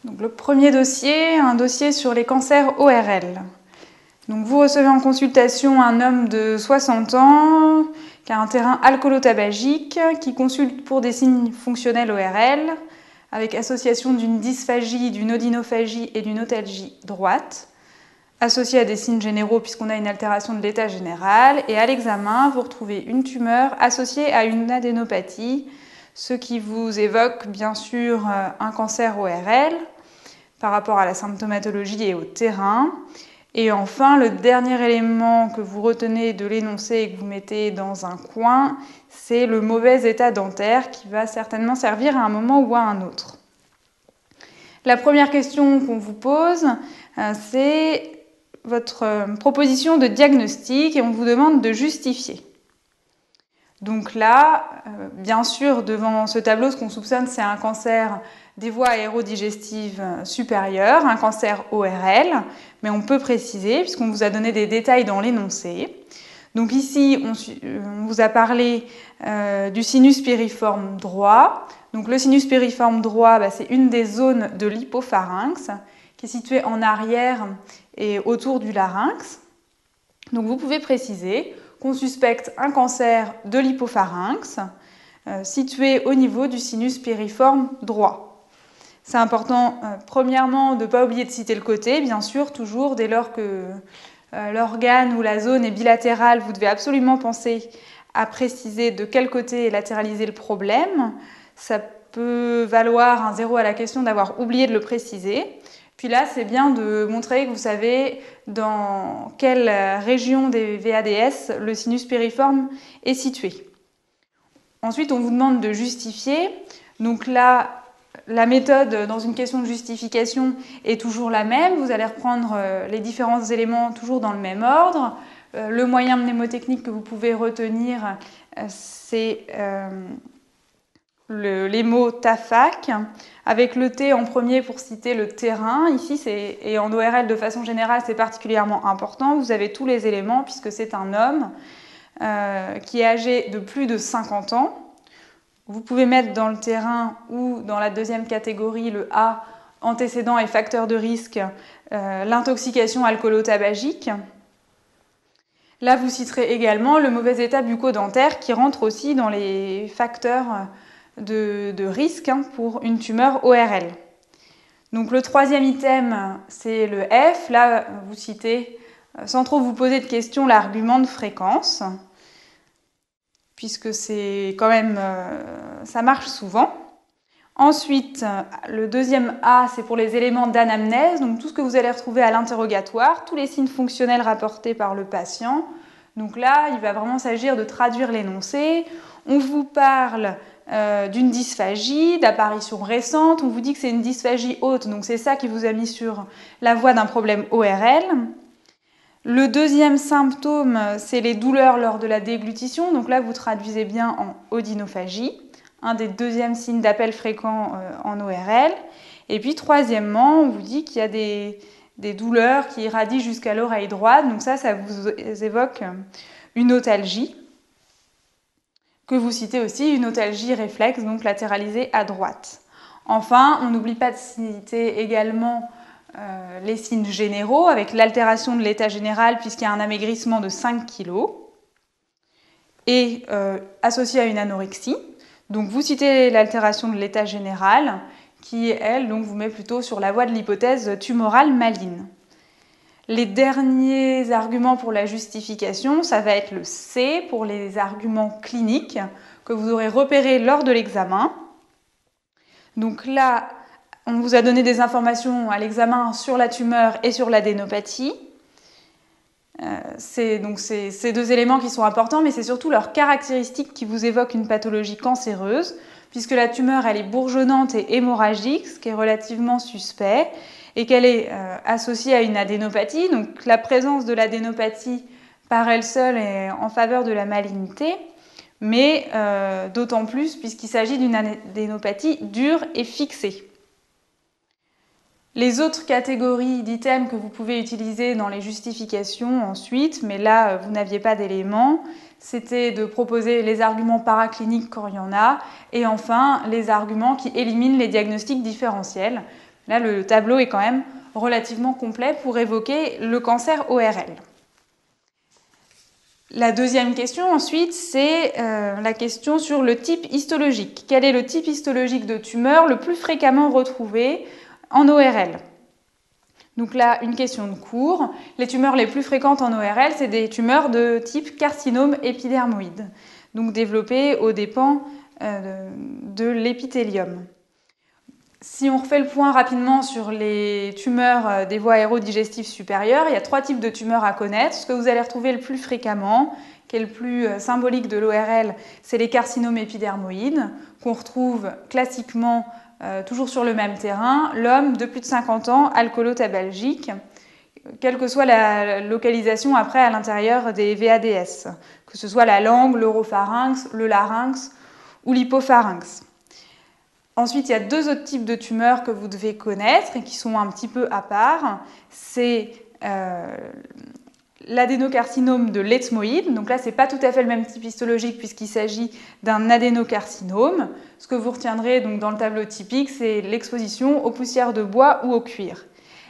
Donc, le premier dossier, un dossier sur les cancers ORL. Donc, vous recevez en consultation un homme de 60 ans qui a un terrain alcoolotabagique, qui consulte pour des signes fonctionnels ORL, avec association d'une dysphagie, d'une odynophagie et d'une otalgie droite, associée à des signes généraux puisqu'on a une altération de l'état général. Et à l'examen, vous retrouvez une tumeur associée à une adénopathie, ce qui vous évoque bien sûr un cancer ORL par rapport à la symptomatologie et au terrain. Et enfin, le dernier élément que vous retenez de l'énoncé et que vous mettez dans un coin, c'est le mauvais état dentaire qui va certainement servir à un moment ou à un autre. La première question qu'on vous pose, c'est votre proposition de diagnostic et on vous demande de justifier. Donc là, bien sûr, devant ce tableau, ce qu'on soupçonne, c'est un cancer des voies aérodigestives supérieures, un cancer ORL, mais on peut préciser, puisqu'on vous a donné des détails dans l'énoncé. Donc ici, on vous a parlé du sinus piriforme droit. Donc le sinus piriforme droit, c'est une des zones de l'hypopharynx, qui est située en arrière et autour du larynx. Donc vous pouvez préciser qu'on suspecte un cancer de l'hypopharynx situé au niveau du sinus piriforme droit. C'est important, premièrement, de ne pas oublier de citer le côté, bien sûr, toujours, dès lors que l'organe ou la zone est bilatérale, vous devez absolument penser à préciser de quel côté est latéralisé le problème. Ça peut valoir un 0 à la question d'avoir oublié de le préciser. Puis là, c'est bien de montrer que vous savez dans quelle région des VADS le sinus piriforme est situé. Ensuite, on vous demande de justifier. Donc là, la méthode dans une question de justification est toujours la même. Vous allez reprendre les différents éléments toujours dans le même ordre. Le moyen mnémotechnique que vous pouvez retenir, c'est les mots TAFAC, avec le T en premier pour citer le terrain. Ici, et en ORL de façon générale, c'est particulièrement important. Vous avez tous les éléments puisque c'est un homme qui est âgé de plus de 50 ans. Vous pouvez mettre dans le terrain ou dans la deuxième catégorie le A, antécédent et facteur de risque, l'intoxication alcoolotabagique. Là, vous citerez également le mauvais état bucco-dentaire qui rentre aussi dans les facteurs de risque pour une tumeur ORL. Donc le troisième item, c'est le F. Là, vous citez, sans trop vous poser de questions, l'argument de fréquence, puisque c'est quand même, ça marche souvent. Ensuite, le deuxième A, c'est pour les éléments d'anamnèse, donc tout ce que vous allez retrouver à l'interrogatoire, tous les signes fonctionnels rapportés par le patient. Donc là, il va vraiment s'agir de traduire l'énoncé. On vous parle d'une dysphagie, d'apparition récente, on vous dit que c'est une dysphagie haute, donc c'est ça qui vous a mis sur la voie d'un problème ORL. Le deuxième symptôme, c'est les douleurs lors de la déglutition, donc là vous traduisez bien en odynophagie, un des deuxièmes signes d'appel fréquent en ORL. Et puis troisièmement, on vous dit qu'il y a des douleurs qui irradient jusqu'à l'oreille droite, donc ça vous évoque une otalgie, que vous citez aussi, une otalgie réflexe, donc latéralisée à droite. Enfin, on n'oublie pas de citer également les signes généraux, avec l'altération de l'état général, puisqu'il y a un amaigrissement de 5 kg, et associé à une anorexie. Donc vous citez l'altération de l'état général, qui, elle, donc, vous met plutôt sur la voie de l'hypothèse tumorale maligne. Les derniers arguments pour la justification, ça va être le C pour les arguments cliniques que vous aurez repérés lors de l'examen. Donc là, on vous a donné des informations à l'examen sur la tumeur et sur l'adénopathie. C'est donc ces deux éléments qui sont importants, mais c'est surtout leurs caractéristiques qui vous évoquent une pathologie cancéreuse, puisque la tumeur, elle est bourgeonnante et hémorragique, ce qui est relativement suspect, et qu'elle est associée à une adénopathie. Donc la présence de l'adénopathie par elle seule est en faveur de la malignité, mais d'autant plus puisqu'il s'agit d'une adénopathie dure et fixée. Les autres catégories d'items que vous pouvez utiliser dans les justifications ensuite, mais là vous n'aviez pas d'éléments, c'était de proposer les arguments paracliniques quand il y en a, et enfin les arguments qui éliminent les diagnostics différentiels, Là, le tableau est quand même relativement complet pour évoquer le cancer ORL. La deuxième question ensuite, c'est la question sur le type histologique. Quel est le type histologique de tumeur le plus fréquemment retrouvé en ORL? Donc là, une question de cours. Les tumeurs les plus fréquentes en ORL, c'est des tumeurs de type carcinome épidermoïde, donc développées aux dépens de l'épithélium. Si on refait le point rapidement sur les tumeurs des voies aérodigestives supérieures, il y a 3 types de tumeurs à connaître. Ce que vous allez retrouver le plus fréquemment, qui est le plus symbolique de l'ORL, c'est les carcinomes épidermoïdes, qu'on retrouve classiquement toujours sur le même terrain, l'homme de plus de 50 ans, alcoolotabalgique, quelle que soit la localisation après à l'intérieur des VADS, que ce soit la langue, l'oropharynx, le larynx ou l'hypopharynx. Ensuite, il y a 2 autres types de tumeurs que vous devez connaître et qui sont un petit peu à part. C'est l'adénocarcinome de l'ethmoïde. Donc là, ce n'est pas tout à fait le même type histologique puisqu'il s'agit d'un adénocarcinome. Ce que vous retiendrez donc dans le tableau typique, c'est l'exposition aux poussières de bois ou au cuir.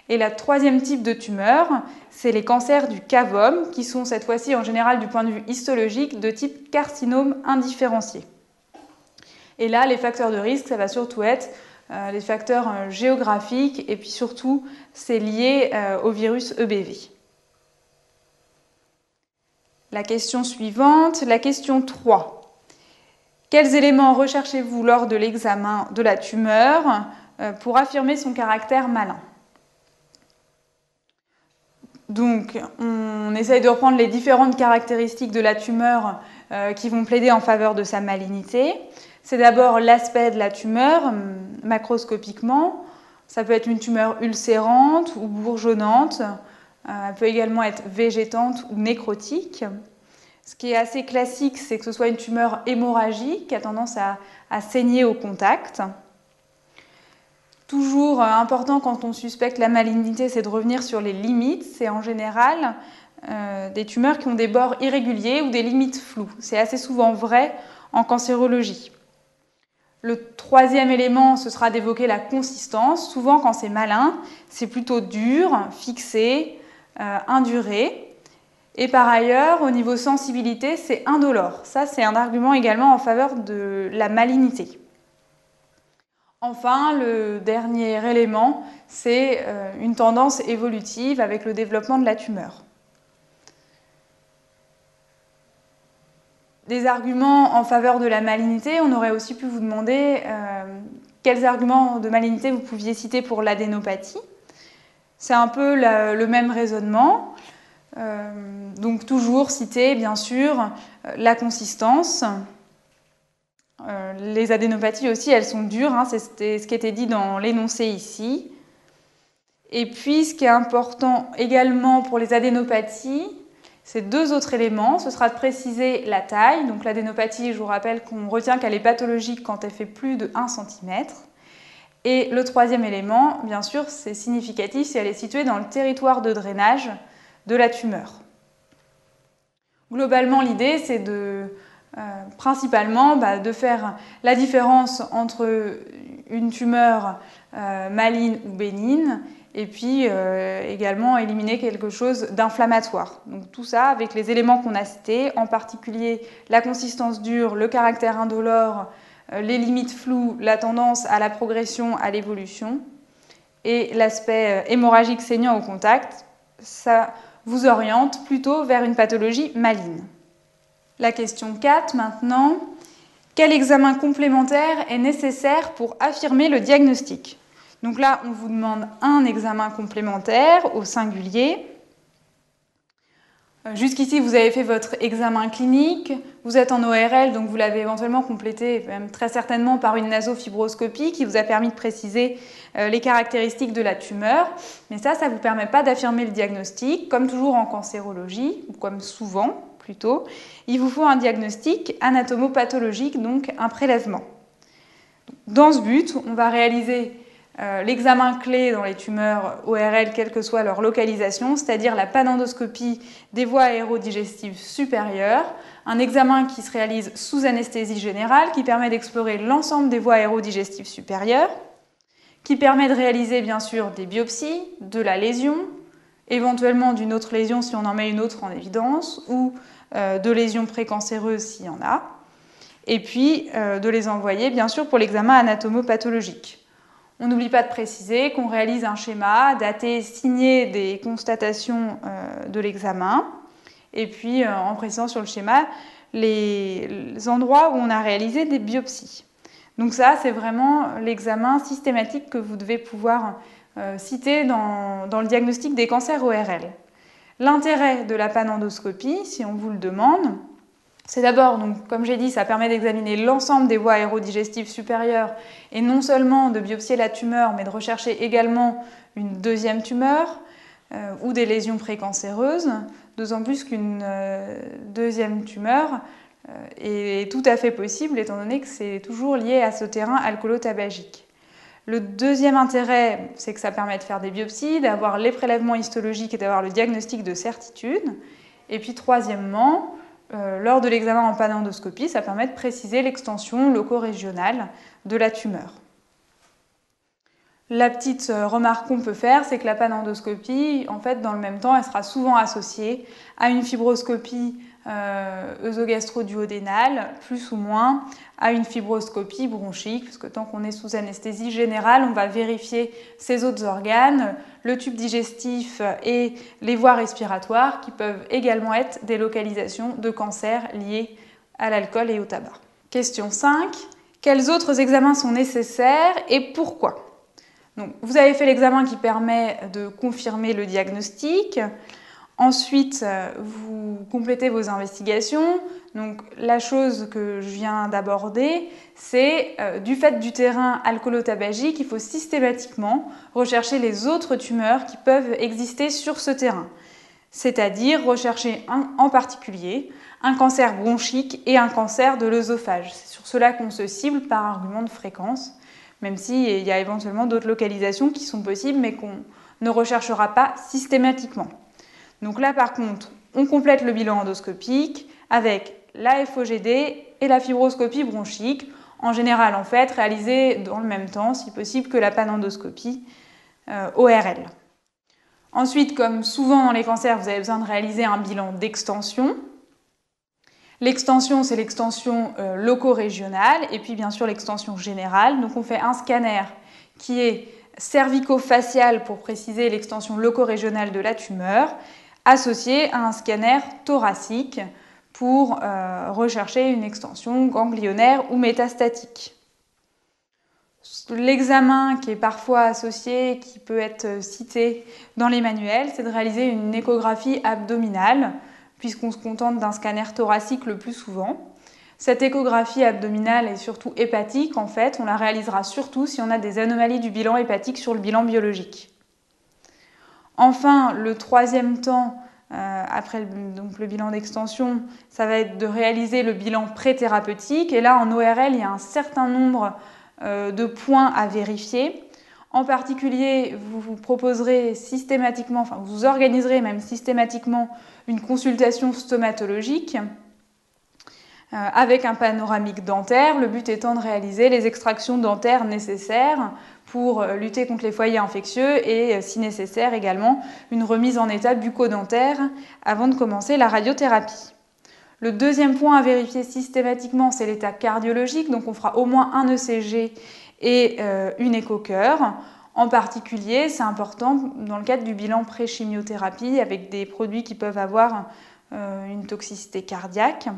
Et la 3e type de tumeur, c'est les cancers du cavum, qui sont cette fois-ci en général du point de vue histologique de type carcinome indifférencié. Et là, les facteurs de risque, ça va surtout être les facteurs géographiques et puis surtout, c'est lié au virus EBV. La question suivante, la question 3. Quels éléments recherchez-vous lors de l'examen de la tumeur pour affirmer son caractère malin? Donc, on essaye de reprendre les différentes caractéristiques de la tumeur qui vont plaider en faveur de sa malignité. C'est d'abord l'aspect de la tumeur, macroscopiquement. Ça peut être une tumeur ulcérante ou bourgeonnante. Elle peut également être végétante ou nécrotique. Ce qui est assez classique, c'est que ce soit une tumeur hémorragique qui a tendance à saigner au contact. Toujours important quand on suspecte la malignité, c'est de revenir sur les limites. C'est en général des tumeurs qui ont des bords irréguliers ou des limites floues. C'est assez souvent vrai en cancérologie. Le 3e élément, ce sera d'évoquer la consistance. Souvent, quand c'est malin, c'est plutôt dur, fixé, induré. Et par ailleurs, au niveau sensibilité, c'est indolore. Ça, c'est un argument également en faveur de la malignité. Enfin, le dernier élément, c'est une tendance évolutive avec le développement de la tumeur. Des arguments en faveur de la malignité, on aurait aussi pu vous demander quels arguments de malignité vous pouviez citer pour l'adénopathie. C'est un peu le même raisonnement. Donc toujours citer, bien sûr, la consistance. Les adénopathies aussi, elles sont dures, hein, c'est ce qui était dit dans l'énoncé ici. Et puis, ce qui est important également pour les adénopathies, c'est 2 autres éléments. Ce sera de préciser la taille. Donc l'adénopathie, je vous rappelle qu'on retient qu'elle est pathologique quand elle fait plus de 1 cm. Et le 3e élément, bien sûr, c'est significatif si elle est située dans le territoire de drainage de la tumeur. Globalement, l'idée, c'est principalement de faire la différence entre une tumeur maligne ou bénigne et puis également éliminer quelque chose d'inflammatoire. Donc tout ça avec les éléments qu'on a cités, en particulier la consistance dure, le caractère indolore, les limites floues, la tendance à la progression, à l'évolution et l'aspect hémorragique saignant au contact, ça vous oriente plutôt vers une pathologie maligne. La question 4 maintenant, quel examen complémentaire est nécessaire pour affirmer le diagnostic? Donc là, on vous demande un examen complémentaire au singulier. Jusqu'ici, vous avez fait votre examen clinique, vous êtes en ORL, donc vous l'avez éventuellement complété, même très certainement par une nasofibroscopie qui vous a permis de préciser les caractéristiques de la tumeur. Mais ça ne vous permet pas d'affirmer le diagnostic, comme toujours en cancérologie, ou comme souvent plutôt. Il vous faut un diagnostic anatomopathologique, donc un prélèvement. Dans ce but, on va réaliser l'examen clé dans les tumeurs ORL, quelle que soit leur localisation, c'est-à-dire la panendoscopie des voies aérodigestives supérieures, un examen qui se réalise sous anesthésie générale, qui permet d'explorer l'ensemble des voies aérodigestives supérieures, qui permet de réaliser bien sûr des biopsies, de la lésion, éventuellement d'une autre lésion si on en met une autre en évidence, ou de lésions précancéreuses s'il y en a, et puis de les envoyer bien sûr pour l'examen anatomopathologique. On n'oublie pas de préciser qu'on réalise un schéma daté, signé des constatations de l'examen, et puis en précisant sur le schéma les endroits où on a réalisé des biopsies. Donc ça, c'est vraiment l'examen systématique que vous devez pouvoir citer dans le diagnostic des cancers ORL. L'intérêt de la panendoscopie, si on vous le demande, c'est d'abord, donc, comme j'ai dit, ça permet d'examiner l'ensemble des voies aérodigestives supérieures et non seulement de biopsier la tumeur, mais de rechercher également une deuxième tumeur ou des lésions précancéreuses, d'autant plus qu'une deuxième tumeur est tout à fait possible étant donné que c'est toujours lié à ce terrain alcoolotabagique. Le deuxième intérêt, c'est que ça permet de faire des biopsies, d'avoir les prélèvements histologiques et d'avoir le diagnostic de certitude. Et puis troisièmement, lors de l'examen en panendoscopie, ça permet de préciser l'extension loco-régionale de la tumeur. La petite remarque qu'on peut faire, c'est que la panendoscopie, en fait, dans le même temps, elle sera souvent associée à une fibroscopie œsogastro-duodénale, plus ou moins à une fibroscopie bronchique, puisque tant qu'on est sous anesthésie générale, on va vérifier ces autres organes, le tube digestif et les voies respiratoires, qui peuvent également être des localisations de cancer liées à l'alcool et au tabac. Question 5. Quels autres examens sont nécessaires et pourquoi ? Donc, vous avez fait l'examen qui permet de confirmer le diagnostic. Ensuite, vous complétez vos investigations. Donc, la chose que je viens d'aborder, c'est du fait du terrain alcoolotabagique, il faut systématiquement rechercher les autres tumeurs qui peuvent exister sur ce terrain. C'est-à-dire rechercher en particulier un cancer bronchique et un cancer de l'œsophage. C'est sur cela qu'on se cible par argument de fréquence, même s'il y a éventuellement d'autres localisations qui sont possibles, mais qu'on ne recherchera pas systématiquement. Donc là, par contre, on complète le bilan endoscopique avec la FOGD et la fibroscopie bronchique, en général, en fait, réalisée dans le même temps, si possible, que la panendoscopie ORL. Ensuite, comme souvent dans les cancers, vous avez besoin de réaliser un bilan d'extension. L'extension, c'est l'extension loco-régionale, et puis bien sûr l'extension générale. Donc on fait un scanner qui est cervico-facial pour préciser l'extension loco-régionale de la tumeur, associé à un scanner thoracique pour rechercher une extension ganglionnaire ou métastatique. L'examen qui est parfois associé, qui peut être cité dans les manuels, c'est de réaliser une échographie abdominale, puisqu'on se contente d'un scanner thoracique le plus souvent. Cette échographie abdominale est surtout hépatique, en fait, on la réalisera surtout si on a des anomalies du bilan hépatique sur le bilan biologique. Enfin, le troisième temps, après le bilan d'extension, ça va être de réaliser le bilan pré-thérapeutique. Et là, en ORL, il y a un certain nombre de points à vérifier. En particulier, vous proposerez systématiquement, enfin vous organiserez même systématiquement une consultation stomatologique avec un panoramique dentaire, le but étant de réaliser les extractions dentaires nécessaires pour lutter contre les foyers infectieux et, si nécessaire également, une remise en état bucco-dentaire avant de commencer la radiothérapie. Le deuxième point à vérifier systématiquement, c'est l'état cardiologique, donc on fera au moins un ECG et une écho-cœur. En particulier, c'est important dans le cadre du bilan pré-chimiothérapie avec des produits qui peuvent avoir une toxicité cardiaque.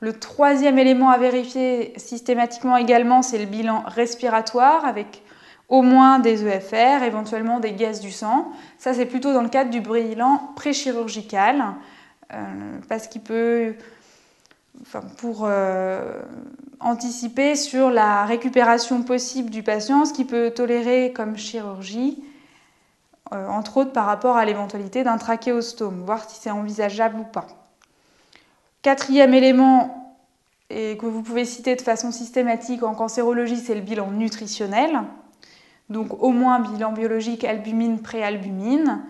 Le troisième élément à vérifier systématiquement également, c'est le bilan respiratoire avec au moins des EFR, éventuellement des gaz du sang. Ça, c'est plutôt dans le cadre du bilan pré-chirurgical parce qu'il peut, pour anticiper sur la récupération possible du patient, ce qu'il peut tolérer comme chirurgie, entre autres par rapport à l'éventualité d'un trachéostome, voir si c'est envisageable ou pas. Quatrième élément et que vous pouvez citer de façon systématique en cancérologie, c'est le bilan nutritionnel. Donc au moins bilan biologique albumine, préalbumine.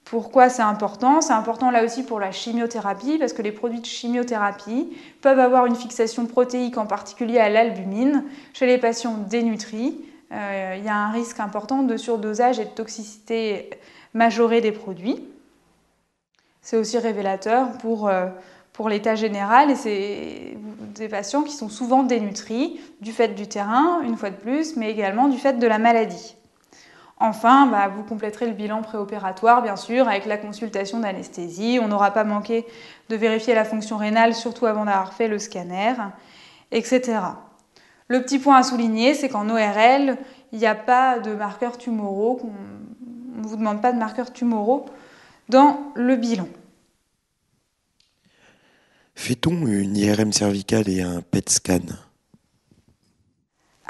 Pourquoi c'est important? C'est important là aussi pour la chimiothérapie, parce que les produits de chimiothérapie peuvent avoir une fixation protéique, en particulier à l'albumine, chez les patients dénutris, il y a un risque important de surdosage et de toxicité majorée des produits. C'est aussi révélateur pour l'état général et c'est des patients qui sont souvent dénutris du fait du terrain, une fois de plus, mais également du fait de la maladie. Enfin, vous compléterez le bilan préopératoire, bien sûr, avec la consultation d'anesthésie. On n'aura pas manqué de vérifier la fonction rénale, surtout avant d'avoir fait le scanner, etc. Le petit point à souligner, c'est qu'en ORL, il n'y a pas de marqueurs tumoraux, on ne vous demande pas de marqueurs tumoraux dans le bilan. Fait-on une IRM cervicale et un PET scan ?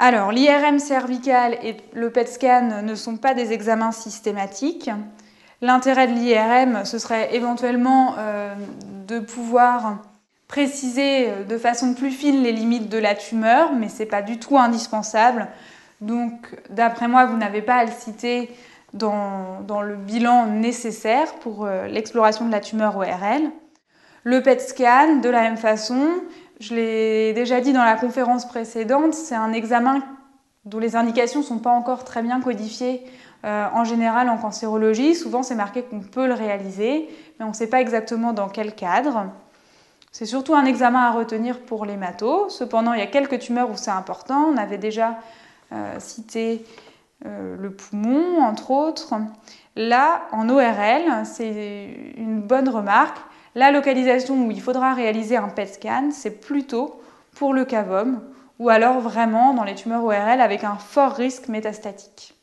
Alors, l'IRM cervicale et le PET scan ne sont pas des examens systématiques. L'intérêt de l'IRM, ce serait éventuellement de pouvoir préciser de façon plus fine les limites de la tumeur, mais ce n'est pas du tout indispensable. Donc, d'après moi, vous n'avez pas à le citer dans le bilan nécessaire pour l'exploration de la tumeur ORL. Le PET scan, de la même façon, je l'ai déjà dit dans la conférence précédente, c'est un examen dont les indications ne sont pas encore très bien codifiées en général en cancérologie. Souvent, c'est marqué qu'on peut le réaliser, mais on ne sait pas exactement dans quel cadre. C'est surtout un examen à retenir pour l'hémato. Cependant, il y a quelques tumeurs où c'est important. On avait déjà cité le poumon, entre autres. Là, en ORL, c'est une bonne remarque. La localisation où il faudra réaliser un PET scan, c'est plutôt pour le cavum ou alors vraiment dans les tumeurs ORL avec un fort risque métastatique.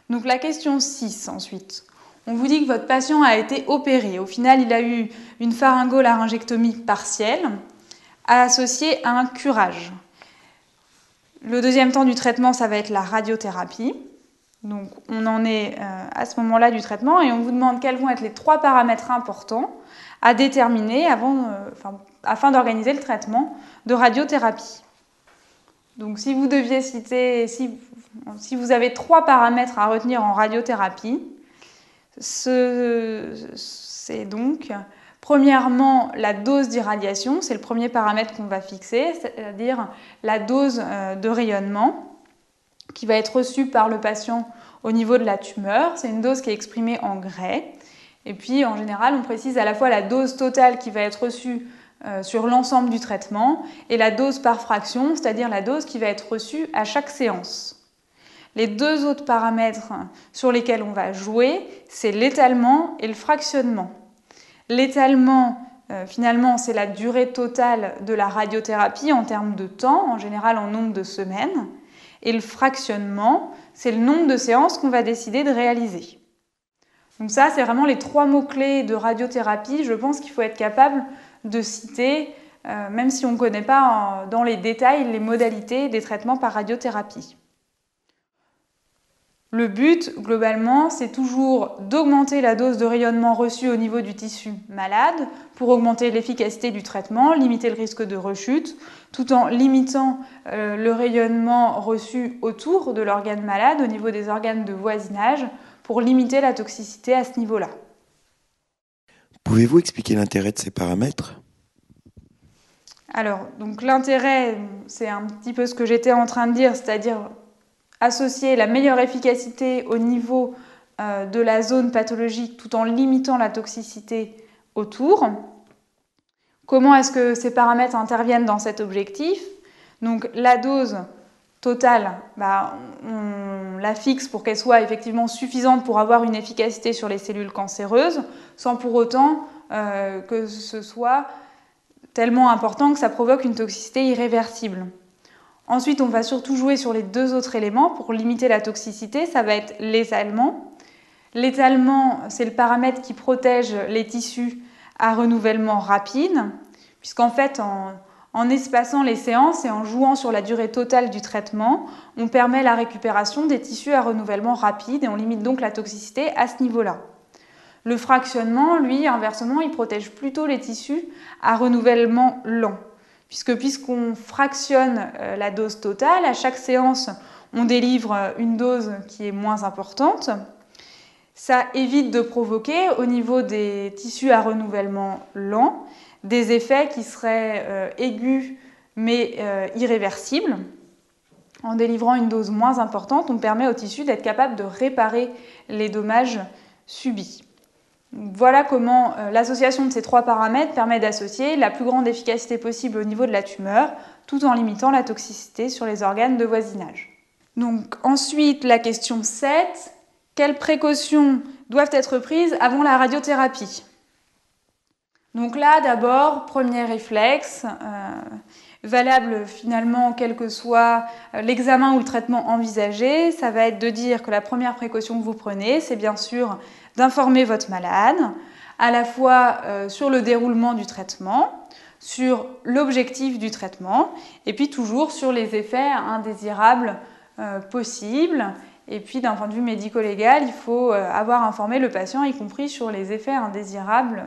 Donc la question 6 ensuite. On vous dit que votre patient a été opéré. Au final, il a eu une pharyngolaryngectomie partielle associée à un curage. Le deuxième temps du traitement, ça va être la radiothérapie. Donc on en est à ce moment-là du traitement et on vous demande quels vont être les 3 paramètres importants à déterminer afin d'organiser le traitement de radiothérapie. Donc si vous deviez citer, si vous avez 3 paramètres à retenir en radiothérapie, c'est donc premièrement la dose d'irradiation, c'est le premier paramètre qu'on va fixer, c'est-à-dire la dose de rayonnement qui va être reçue par le patient au niveau de la tumeur. C'est une dose qui est exprimée en gray. Et puis, en général, on précise à la fois la dose totale qui va être reçue sur l'ensemble du traitement et la dose par fraction, c'est-à-dire la dose qui va être reçue à chaque séance. Les 2 autres paramètres sur lesquels on va jouer, c'est l'étalement et le fractionnement. L'étalement, finalement, c'est la durée totale de la radiothérapie en termes de temps, en général en nombre de semaines. Et le fractionnement, c'est le nombre de séances qu'on va décider de réaliser. Donc ça, c'est vraiment les 3 mots-clés de radiothérapie. Je pense qu'il faut être capable de citer, même si on ne connaît pas dans les détails les modalités des traitements par radiothérapie. Le but, globalement, c'est toujours d'augmenter la dose de rayonnement reçue au niveau du tissu malade pour augmenter l'efficacité du traitement, limiter le risque de rechute, tout en limitant le rayonnement reçu autour de l'organe malade, au niveau des organes de voisinage, pour limiter la toxicité à ce niveau-là. Pouvez-vous expliquer l'intérêt de ces paramètres ? Alors, donc l'intérêt, c'est un petit peu ce que j'étais en train de dire, c'est-à-dire associer la meilleure efficacité au niveau de la zone pathologique tout en limitant la toxicité autour. Comment est-ce que ces paramètres interviennent dans cet objectif ? Donc la dose totale, on la fixe pour qu'elle soit effectivement suffisante pour avoir une efficacité sur les cellules cancéreuses, sans pour autant que ce soit tellement important que ça provoque une toxicité irréversible. Ensuite, on va surtout jouer sur les 2 autres éléments pour limiter la toxicité. Ça va être l'étalement. L'étalement, c'est le paramètre qui protège les tissus à renouvellement rapide, puisqu'en fait, en espaçant les séances et en jouant sur la durée totale du traitement, on permet la récupération des tissus à renouvellement rapide et on limite donc la toxicité à ce niveau-là. Le fractionnement, lui, inversement, il protège plutôt les tissus à renouvellement lent. Puisqu'on fractionne la dose totale, à chaque séance, on délivre une dose qui est moins importante. Ça évite de provoquer, au niveau des tissus à renouvellement lent, des effets qui seraient aigus mais irréversibles. En délivrant une dose moins importante, on permet au tissu d'être capable de réparer les dommages subis. Voilà comment l'association de ces 3 paramètres permet d'associer la plus grande efficacité possible au niveau de la tumeur, tout en limitant la toxicité sur les organes de voisinage. Donc ensuite, la question 7, quelles précautions doivent être prises avant la radiothérapie? Donc là, d'abord, premier réflexe, valable finalement quel que soit l'examen ou le traitement envisagé, ça va être de dire que la première précaution que vous prenez, c'est bien sûr d'informer votre malade, à la fois sur le déroulement du traitement, sur l'objectif du traitement, et puis toujours sur les effets indésirables possibles. Et puis d'un point de vue médico-légal, il faut avoir informé le patient, y compris sur les effets indésirables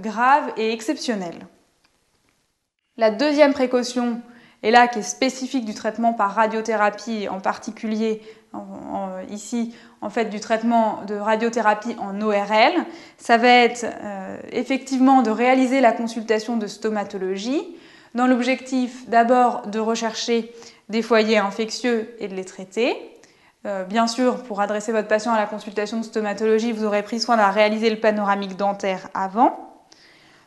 graves et exceptionnels. La deuxième précaution, et là qui est spécifique du traitement par radiothérapie, en particulier ici en fait du traitement de radiothérapie en ORL, ça va être effectivement de réaliser la consultation de stomatologie dans l'objectif d'abord de rechercher des foyers infectieux et de les traiter. Bien sûr, pour adresser votre patient à la consultation de stomatologie, vous aurez pris soin de réaliser le panoramique dentaire avant.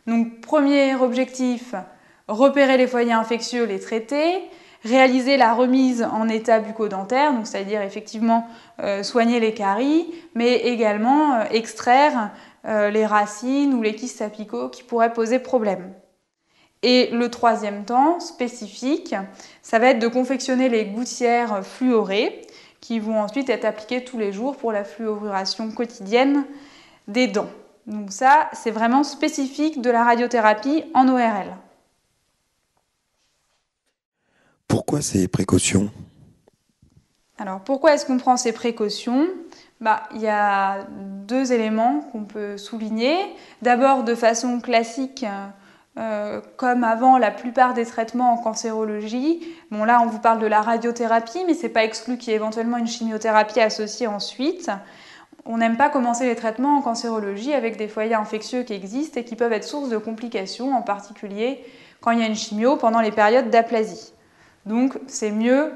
Donc premier objectif, repérer les foyers infectieux, les traiter, réaliser la remise en état bucco-dentaire, donc c'est-à-dire effectivement soigner les caries, mais également extraire les racines ou les kystes apicaux qui pourraient poser problème. Et le troisième temps, spécifique, ça va être de confectionner les gouttières fluorées qui vont ensuite être appliquées tous les jours pour la fluoruration quotidienne des dents. Donc ça, c'est vraiment spécifique de la radiothérapie en ORL. Pourquoi ces précautions? Alors, pourquoi est-ce qu'on prend ces précautions? Il y a 2 éléments qu'on peut souligner. D'abord, de façon classique, comme avant la plupart des traitements en cancérologie. Bon, là, on vous parle de la radiothérapie, mais ce n'est pas exclu qu'il y ait éventuellement une chimiothérapie associée ensuite. On n'aime pas commencer les traitements en cancérologie avec des foyers infectieux qui existent et qui peuvent être source de complications, en particulier quand il y a une chimio pendant les périodes d'aplasie. Donc, c'est mieux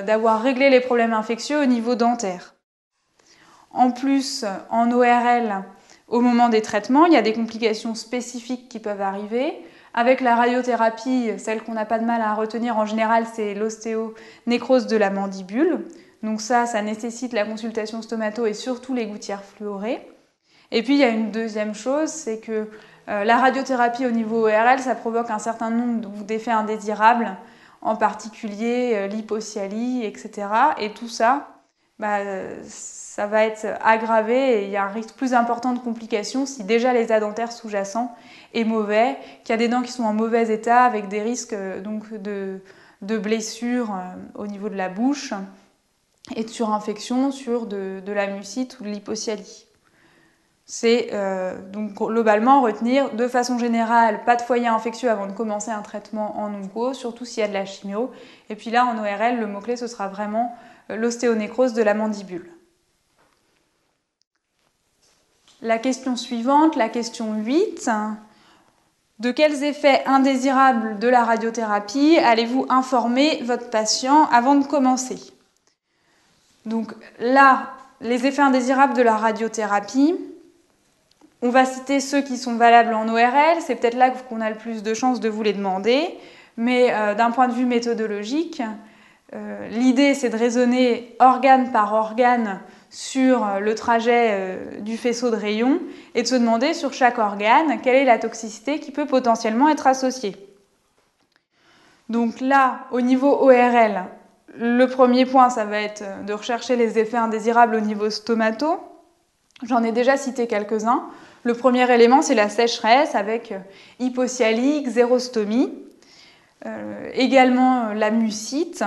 d'avoir réglé les problèmes infectieux au niveau dentaire. En plus, en ORL, au moment des traitements, il y a des complications spécifiques qui peuvent arriver. Avec la radiothérapie, celle qu'on n'a pas de mal à retenir en général, c'est l'ostéonécrose de la mandibule. Donc ça nécessite la consultation stomato et surtout les gouttières fluorées. Et puis il y a une deuxième chose, c'est que la radiothérapie au niveau ORL, ça provoque un certain nombre d'effets indésirables, en particulier l'hypocialie, etc. Et tout ça, ça va être aggravé et il y a un risque plus important de complications si déjà l'état dentaire sous-jacent est mauvais, qu'il y a des dents qui sont en mauvais état avec des risques donc de blessures au niveau de la bouche et de surinfection sur de la mucite ou de l'hypocialie. C'est donc globalement retenir de façon générale pas de foyer infectieux avant de commencer un traitement en onco, surtout s'il y a de la chimio. Et puis là en ORL, le mot-clé ce sera vraiment l'ostéonécrose de la mandibule. La question suivante, la question 8. De quels effets indésirables de la radiothérapie allez-vous informer votre patient avant de commencer? Donc là, les effets indésirables de la radiothérapie, on va citer ceux qui sont valables en ORL, c'est peut-être là qu'on a le plus de chances de vous les demander, mais d'un point de vue méthodologique, l'idée c'est de raisonner organe par organe sur le trajet du faisceau de rayons et de se demander sur chaque organe quelle est la toxicité qui peut potentiellement être associée. Donc là, au niveau ORL, le premier point, ça va être de rechercher les effets indésirables au niveau stomato. J'en ai déjà cité quelques-uns. Le premier élément, c'est la sécheresse avec hypocialie, xérostomie. Également la mucite.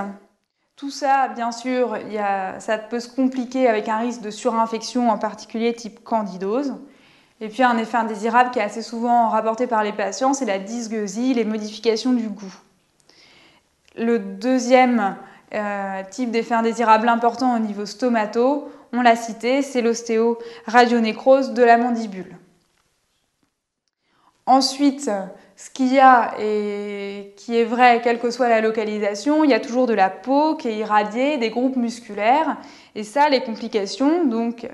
Tout ça, bien sûr, ça peut se compliquer avec un risque de surinfection, en particulier type candidose. Et puis un effet indésirable qui est assez souvent rapporté par les patients, c'est la dysgeusie, les modifications du goût. Le deuxième type d'effet indésirable important au niveau stomato, on l'a cité, c'est l'ostéoradionécrose de la mandibule. Ensuite, ce qu'il y a et qui est vrai, quelle que soit la localisation, il y a toujours de la peau qui est irradiée, des groupes musculaires. Et ça, les complications, donc,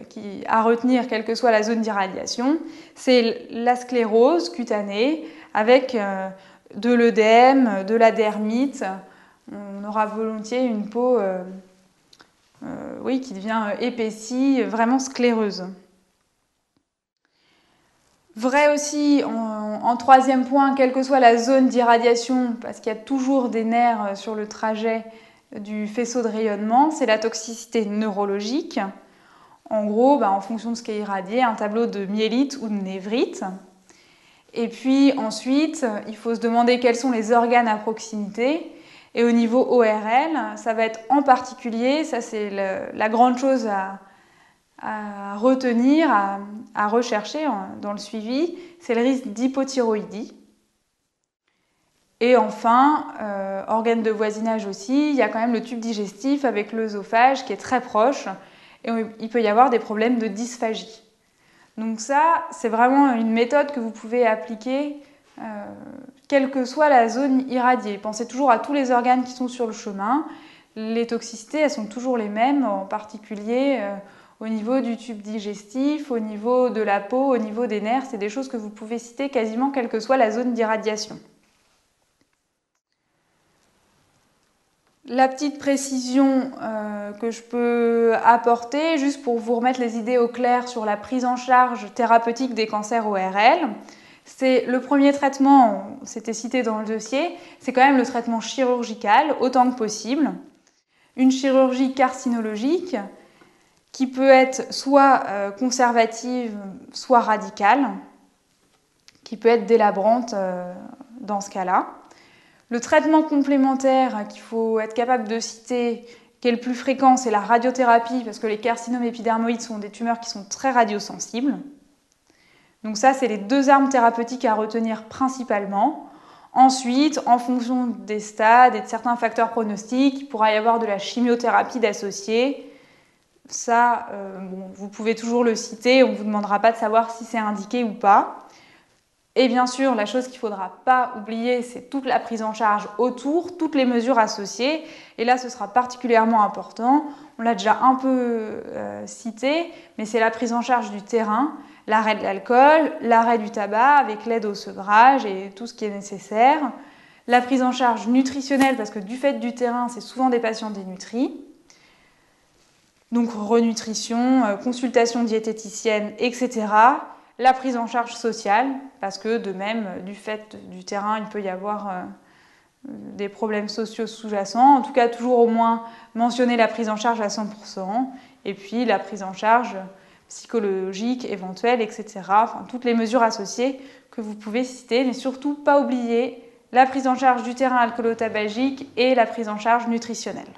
à retenir, quelle que soit la zone d'irradiation, c'est la sclérose cutanée avec de l'œdème, de la dermite. On aura volontiers une peau qui devient épaissie, vraiment scléreuse. Vrai aussi, en troisième point, quelle que soit la zone d'irradiation, parce qu'il y a toujours des nerfs sur le trajet du faisceau de rayonnement, c'est la toxicité neurologique. En gros, en fonction de ce qui est irradié, un tableau de myélite ou de névrite. Et puis ensuite, il faut se demander quels sont les organes à proximité. Et au niveau ORL, ça va être en particulier, ça c'est la grande chose à retenir, à rechercher dans le suivi, c'est le risque d'hypothyroïdie. Et enfin, organe de voisinage aussi, il y a quand même le tube digestif avec l'œsophage qui est très proche et il peut y avoir des problèmes de dysphagie. Donc ça, c'est vraiment une méthode que vous pouvez appliquer quelle que soit la zone irradiée. Pensez toujours à tous les organes qui sont sur le chemin. Les toxicités, elles sont toujours les mêmes, en particulier au niveau du tube digestif, au niveau de la peau, au niveau des nerfs. C'est des choses que vous pouvez citer quasiment quelle que soit la zone d'irradiation. La petite précision que je peux apporter, juste pour vous remettre les idées au clair sur la prise en charge thérapeutique des cancers ORL, c'est le premier traitement, c'était cité dans le dossier, c'est quand même le traitement chirurgical, autant que possible. Une chirurgie carcinologique qui peut être soit conservative, soit radicale, qui peut être délabrante dans ce cas-là. Le traitement complémentaire qu'il faut être capable de citer, qui est le plus fréquent, c'est la radiothérapie, parce que les carcinomes épidermoïdes sont des tumeurs qui sont très radiosensibles. Donc ça, c'est les deux armes thérapeutiques à retenir principalement. Ensuite, en fonction des stades et de certains facteurs pronostiques, il pourra y avoir de la chimiothérapie d'associer. Ça, vous pouvez toujours le citer, on ne vous demandera pas de savoir si c'est indiqué ou pas. Et bien sûr, la chose qu'il ne faudra pas oublier, c'est toute la prise en charge autour, toutes les mesures associées. Et là, ce sera particulièrement important. On l'a déjà un peu cité, mais c'est la prise en charge du terrain, l'arrêt de l'alcool, l'arrêt du tabac avec l'aide au sevrage et tout ce qui est nécessaire. La prise en charge nutritionnelle, parce que du fait du terrain, c'est souvent des patients dénutris. Donc renutrition, consultation diététicienne, etc. La prise en charge sociale, parce que de même, du fait du terrain, il peut y avoir des problèmes sociaux sous-jacents. En tout cas, toujours au moins mentionner la prise en charge à 100%, et puis la prise en charge psychologique éventuelle, etc. Enfin, toutes les mesures associées que vous pouvez citer, mais surtout pas oublier la prise en charge du terrain alcoolo-tabagique et la prise en charge nutritionnelle.